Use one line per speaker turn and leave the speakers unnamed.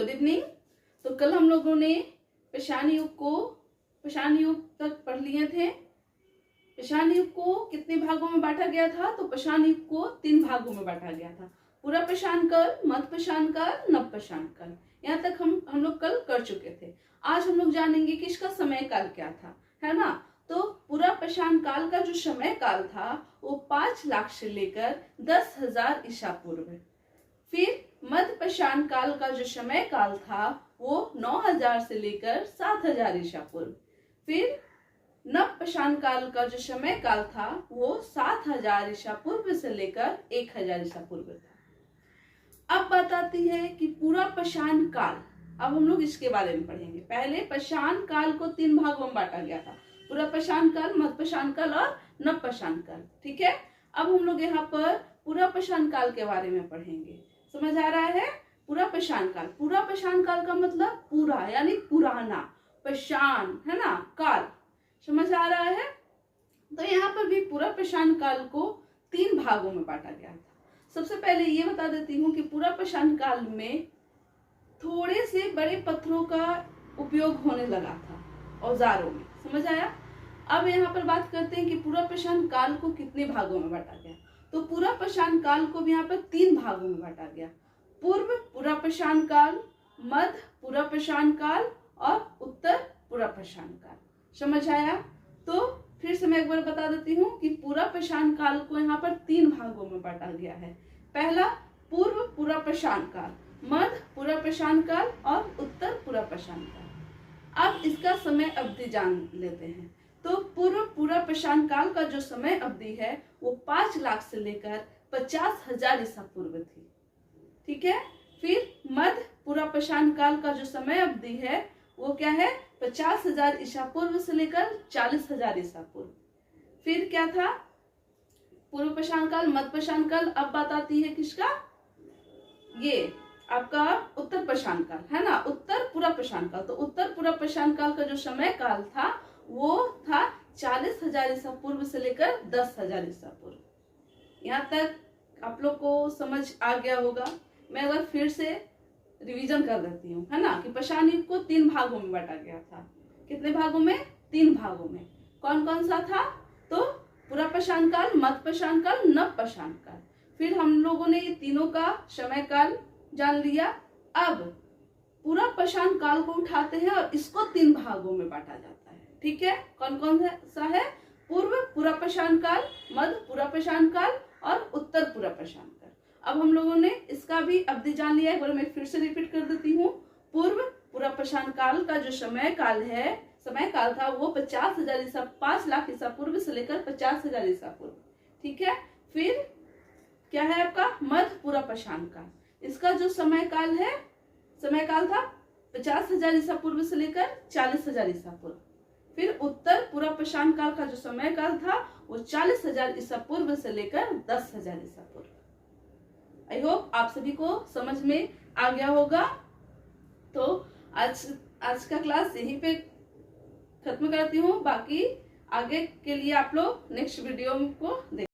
Good evening. तो कल हम लोगों ने पेशान युग तक पढ़ लिए थे। पेशान युग को कितने भागों में बांटा गया था? तो पेशान युग को 3 भागों में बांटा गया था। पूरा पेशान काल, मध्य पेशान काल, नव पेशान काल। यहाँ तक हम लोग कल कर चुके थे। आज हम लोग जानेंगे कि इसका समय काल क्या था, है ना। तो पूरा पेशान काल का जो समय काल था वो 5 लाख से लेकर 10,000 ईसा पूर्व। फिर मध्य पेशान काल का जो समय काल था वो 9,000 से लेकर 7,000 ईसा पूर्व। फिर नव पेशान काल का जो समय काल था वो 7,000 ईसा पूर्व से लेकर 1,000 ईसा पूर्व था। अब बात आती है कि पूरा पेशान काल। अब हम लोग इसके बारे में पढ़ेंगे। पहले पेशान काल को 3 भागों में बांटा गया था, पूरा पेशान काल, मध्य पेशान काल और नव पेशान काल। ठीक है, अब हम लोग यहाँ पर पूरा पेशान काल के बारे में पढ़ेंगे। समझ आ रहा है? पूरा पेशान काल, पूरा पेशान काल का मतलब पूरा यानी पुराना, पेशान है ना, काल। समझ आ रहा है? तो यहाँ पर भी पूरा पेशान काल को 3 भागों में बांटा गया था। सबसे पहले ये बता देती हूँ कि पूरा पेशान काल में थोड़े से बड़े पत्थरों का उपयोग होने लगा था औजारों में। समझ आया? अब यहाँ पर बात करते हैं कि पूरा पेशान काल को कितने भागों में बांटा गया। तो पूरा पेशान काल को भी यहाँ पर 3 भागों में बांटा गया। पूर्व पूरा पेशान काल, मध्य पूरा पेशान काल और उत्तर पूरा पेशान काल। समझ आया? तो फिर से मैं एक बार बता देती हूँ कि पूरा पेशान काल को यहाँ पर 3 भागों में बांटा गया है। पहला पूर्व पूरा पेशान काल, मध्य पूरा पेशान काल और उत्तर पूरा पेशान काल। अब इसका समय अवधि जान लेते हैं। तो पूर्व पूरा पेशान काल का जो समय अवधि है वो 5 लाख से लेकर 50,000 ईसा पूर्व थी। ठीक है। फिर मध्य पूरा पेशान काल का जो समय अवधि है वो क्या है? 50,000 ईसा पूर्व से लेकर 40,000 ईसा पूर्व। फिर क्या था? पूर्व पेशान काल, मध्य पेशान काल। अब बात आती है किसका? ये आपका उत्तर पेशान काल, है ना, उत्तर पूरा पेशान काल। तो उत्तर पूरा पेशान काल का जो समय काल था वो था 40,000 ईसा पूर्व से लेकर 10,000 ईसा पूर्व। यहाँ तक आप लोग को समझ आ गया होगा। मैं एक बार फिर से रिवीजन कर देती हूँ, है ना, कि पेशान युग को 3 भागों में बांटा गया था। कितने भागों में? 3 भागों में। कौन कौन सा था? तो पूरा पेशान काल, मध्य पेशान काल, नव पेशान काल। फिर हम लोगों ने ये तीनों का समय काल जान लिया। अब पूरा पेशान काल को उठाते हैं और इसको 3 भागों में बांटा जाता है। ठीक है, कौन कौन सा है? पूर्व पूरा पेशान काल, मध्य पूरा पेशान काल और उत्तर पूरा पेशान काल। अब हम लोगों ने इसका भी अवधि जान लिया है। एक बार मैं फिर से रिपीट कर देती हूँ। पूर्व पूरा पेशान काल का जो समय काल था वो 50,000 ईसा, 5 लाख ईसा पूर्व से लेकर 50,000 ईसा पूर्व। ठीक है। फिर क्या है आपका? मध्य पूरा पेशान काल। इसका जो समय काल था 50,000 ईसा पूर्व से लेकर 40,000 ईसा पूर्व। फिर उत्तर पूरा पेशान काल का जो समय काल था वो 40,000 ईसा पूर्व से लेकर 10,000 ईसा पूर्व। आई होप आप सभी को समझ में आ गया होगा। तो आज का क्लास यहीं पे खत्म करती हूँ। बाकी आगे के लिए आप लोग नेक्स्ट वीडियो को देखें।